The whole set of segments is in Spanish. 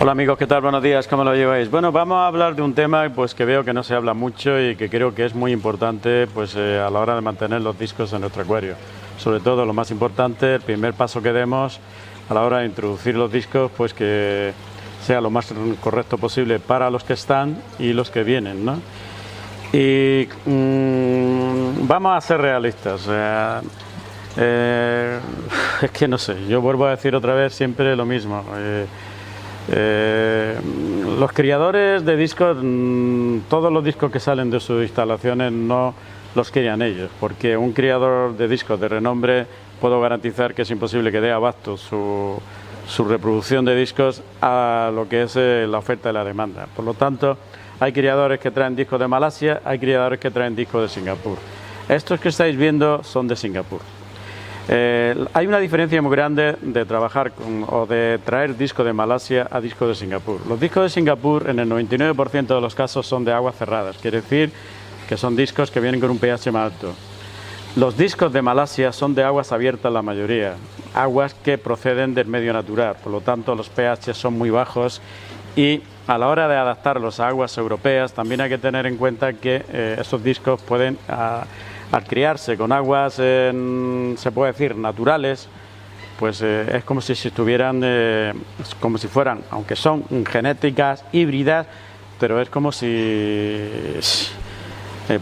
Hola amigos, ¿qué tal? Buenos días, ¿cómo lo lleváis? Bueno, vamos a hablar de un tema pues que veo que no se habla mucho y que creo que es muy importante pues a la hora de mantener los discos en nuestro acuario. Sobre todo lo más importante, el primer paso que demos a la hora de introducir los discos, pues que sea lo más correcto posible para los que están y los que vienen, ¿no? Y vamos a ser realistas. Es que no sé, yo vuelvo a decir otra vez siempre lo mismo. Los criadores de discos, todos los discos que salen de sus instalaciones no los crían ellos, porque un criador de discos de renombre puedo garantizar que es imposible que dé abasto su reproducción de discos a lo que es la oferta y la demanda. Por lo tanto, hay criadores que traen discos de Malasia, hay criadores que traen discos de Singapur. Estos que estáis viendo son de Singapur. Hay una diferencia muy grande de trabajar o de traer disco de Malasia a disco de Singapur. Los discos de Singapur en el 99% de los casos son de aguas cerradas, quiere decir que son discos que vienen con un pH más alto. Los discos de Malasia son de aguas abiertas la mayoría, aguas que proceden del medio natural, por lo tanto los pH son muy bajos y a la hora de adaptarlos a aguas europeas también hay que tener en cuenta que estos discos pueden... al criarse con aguas, se puede decir, naturales, pues es como si estuvieran, como si fueran, aunque son genéticas híbridas, pero es como si,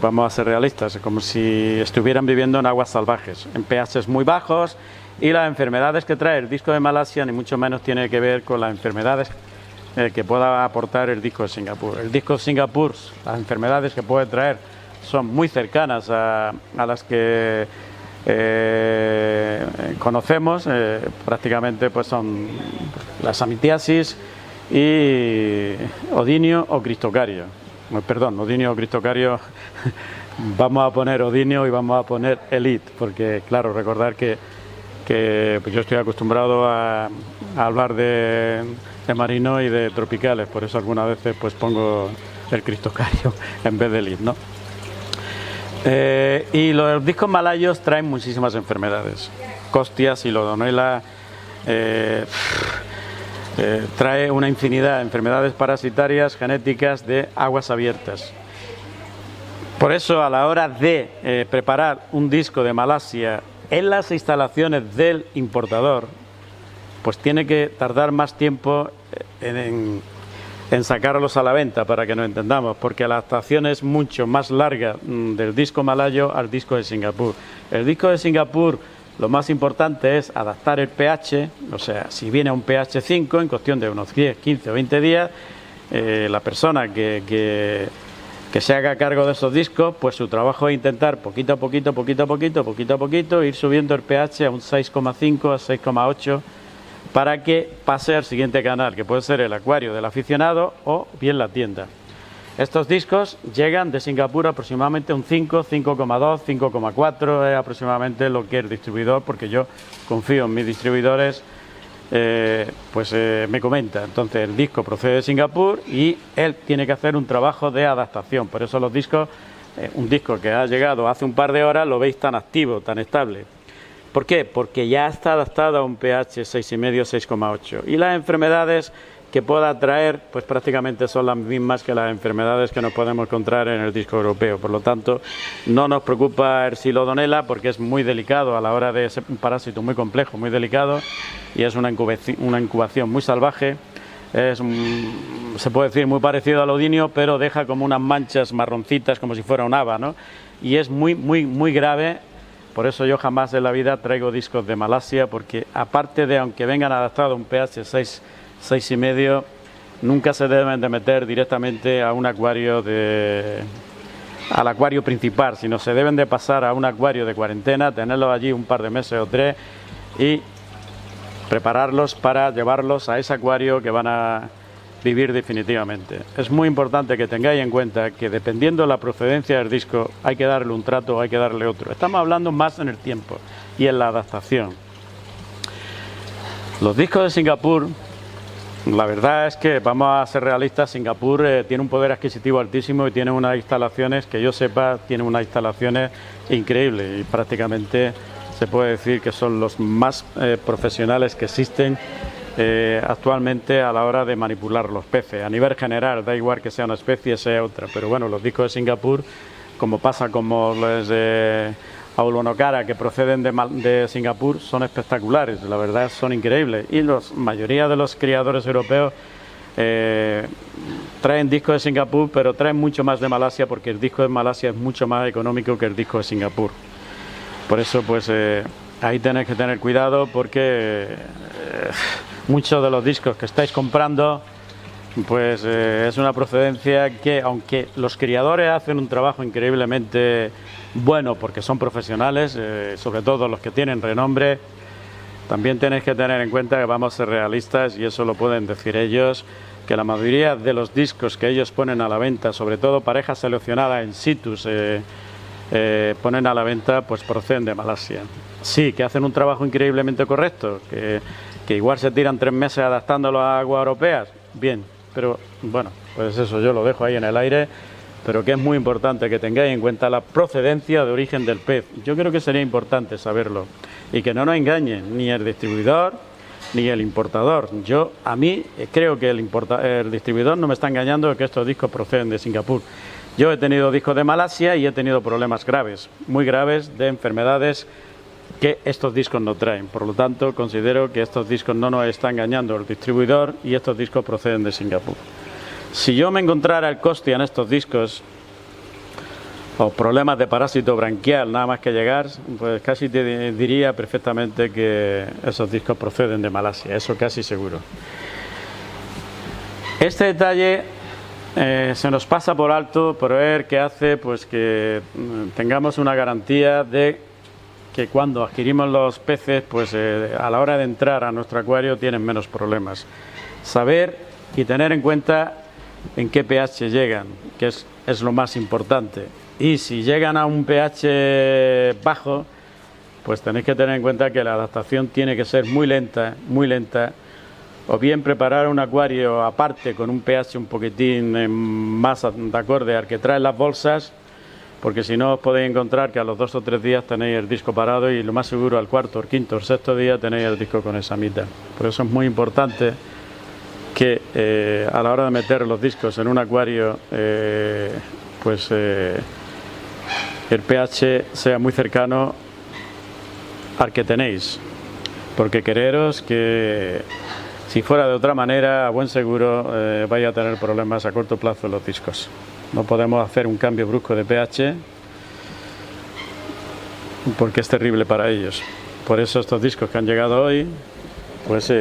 vamos a ser realistas, como si estuvieran viviendo en aguas salvajes, en pHs muy bajos, y las enfermedades que trae el disco de Malasia ni mucho menos tiene que ver con las enfermedades que pueda aportar el disco de Singapur. El disco de Singapur, las enfermedades que puede traer son muy cercanas a las que conocemos, prácticamente pues son la samitiasis y odinio o cristocario. Perdón, odinio o cristocario, vamos a poner odinio y vamos a poner elite, porque claro, recordar que pues yo estoy acostumbrado a hablar de marino y de tropicales, por eso algunas veces pues pongo el cristocario en vez de elite, ¿no? Y los discos malayos traen muchísimas enfermedades. Costia, Silodonela, trae una infinidad de enfermedades parasitarias genéticas de aguas abiertas. Por eso, a la hora de preparar un disco de Malasia en las instalaciones del importador, pues tiene que tardar más tiempo en sacarlos a la venta, para que nos entendamos, porque la adaptación es mucho más larga del disco malayo al disco de Singapur. El disco de Singapur, lo más importante es adaptar el pH, o sea, si viene a un pH 5, en cuestión de unos 10, 15 o 20 días, la persona que se haga cargo de esos discos, pues su trabajo es intentar poquito a poquito, ir subiendo el pH a un 6,5, a 6,8, para que pase al siguiente canal, que puede ser el acuario del aficionado o bien la tienda. Estos discos llegan de Singapur aproximadamente un 5, 5,2, 5,4 es aproximadamente lo que el distribuidor, porque yo confío en mis distribuidores, me comenta. Entonces el disco procede de Singapur y él tiene que hacer un trabajo de adaptación. Por eso los discos, un disco que ha llegado hace un par de horas, lo veis tan activo, tan estable. ¿Por qué? Porque ya está adaptado a un pH 6,5, 6,8. Y las enfermedades que pueda traer, pues prácticamente son las mismas que las enfermedades que nos podemos encontrar en el disco europeo. Por lo tanto, no nos preocupa el Silodonela, porque es muy delicado a la hora de ser un parásito muy complejo, muy delicado, y es una incubación muy salvaje. Se puede decir muy parecido al odinio, pero deja como unas manchas marroncitas, como si fuera un haba, ¿no? Y es muy grave. Por eso yo jamás en la vida traigo discos de Malasia, porque aparte de, aunque vengan adaptados a un pH 6, 6,5, nunca se deben de meter directamente a un acuario al acuario principal, sino se deben de pasar a un acuario de cuarentena, tenerlos allí un par de meses o 3 y prepararlos para llevarlos a ese acuario que van a vivir definitivamente. Es muy importante que tengáis en cuenta que dependiendo de la procedencia del disco hay que darle un trato o hay que darle otro. Estamos hablando más en el tiempo y en la adaptación. Los discos de Singapur, la verdad es que, vamos a ser realistas, Singapur tiene un poder adquisitivo altísimo y tiene unas instalaciones, que yo sepa, tiene unas instalaciones increíbles y prácticamente se puede decir que son los más profesionales que existen actualmente a la hora de manipular los peces. A nivel general, da igual que sea una especie, sea otra, pero bueno, los discos de Singapur, como pasa como los de Aulonokara, que proceden de Singapur, son espectaculares, la verdad son increíbles. Y la mayoría de los criadores europeos traen discos de Singapur, pero traen mucho más de Malasia, porque el disco de Malasia es mucho más económico que el disco de Singapur. Por eso, pues ahí tenéis que tener cuidado, porque muchos de los discos que estáis comprando, pues es una procedencia que, aunque los criadores hacen un trabajo increíblemente bueno, porque son profesionales, sobre todo los que tienen renombre, también tenéis que tener en cuenta que vamos a ser realistas, y eso lo pueden decir ellos, que la mayoría de los discos que ellos ponen a la venta, sobre todo parejas seleccionadas en situs, ponen a la venta, pues proceden de Malasia. Sí, que hacen un trabajo increíblemente correcto, que igual se tiran 3 meses adaptándolo a aguas europeas, bien, pero bueno, pues eso yo lo dejo ahí en el aire, pero que es muy importante que tengáis en cuenta la procedencia de origen del pez. Yo creo que sería importante saberlo, y que no nos engañen ni el distribuidor ni el importador. A mí creo que el distribuidor no me está engañando de que estos discos proceden de Singapur. Yo he tenido discos de Malasia y he tenido problemas graves, muy graves, de enfermedades que estos discos no traen. Por lo tanto, considero que estos discos no nos está engañando el distribuidor, y estos discos proceden de Singapur. Si yo me encontrara el costia en estos discos, o problemas de parásito branquial nada más que llegar, pues casi te diría perfectamente que esos discos proceden de Malasia, eso casi seguro. Este detalle se nos pasa por alto, por ver que hace pues que tengamos una garantía de que cuando adquirimos los peces, pues a la hora de entrar a nuestro acuario tienen menos problemas. Saber y tener en cuenta en qué pH llegan, que es lo más importante. Y si llegan a un pH bajo, pues tenéis que tener en cuenta que la adaptación tiene que ser muy lenta, o bien preparar un acuario aparte con un pH un poquitín más de acorde al que traen las bolsas, porque si no os podéis encontrar que a los 2 o 3 días tenéis el disco parado, y lo más seguro al 4º, 5º o 6º día tenéis el disco con esa mitad. Por eso es muy importante que a la hora de meter los discos en un acuario, el pH sea muy cercano al que tenéis, porque quereros que si fuera de otra manera, a buen seguro vais a tener problemas a corto plazo en los discos. No podemos hacer un cambio brusco de pH, porque es terrible para ellos. Por eso estos discos que han llegado hoy, pues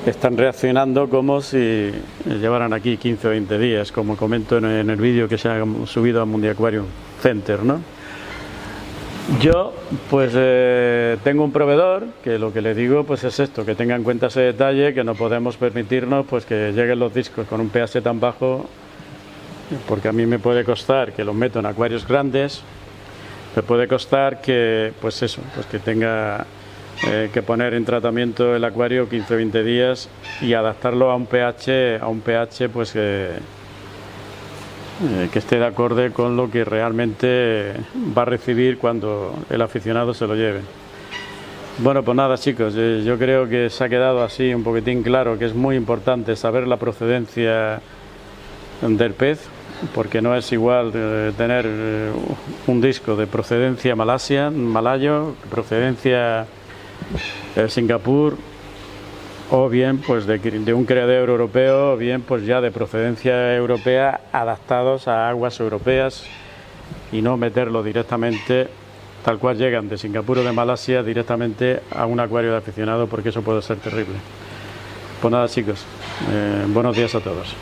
están reaccionando como si llevaran aquí 15 o 20 días, como comento en el vídeo que se ha subido a Mundi Aquarium Center, ¿no? Yo pues tengo un proveedor que lo que le digo pues es esto, que tenga en cuenta ese detalle, que no podemos permitirnos pues que lleguen los discos con un pH tan bajo, porque a mí me puede costar que los meto en acuarios grandes, me puede costar que pues eso, pues que tenga que poner en tratamiento el acuario 15 o 20 días y adaptarlo a un pH pues que esté de acorde con lo que realmente va a recibir cuando el aficionado se lo lleve. Bueno, pues nada, chicos, yo creo que se ha quedado así un poquitín claro que es muy importante saber la procedencia del pez, porque no es igual tener un disco de procedencia malayo, procedencia Singapur, o bien pues de un criadero europeo, o bien pues ya de procedencia europea, adaptados a aguas europeas, y no meterlo directamente tal cual llegan de Singapur o de Malasia directamente a un acuario de aficionado, porque eso puede ser terrible. Pues nada, chicos, buenos días a todos.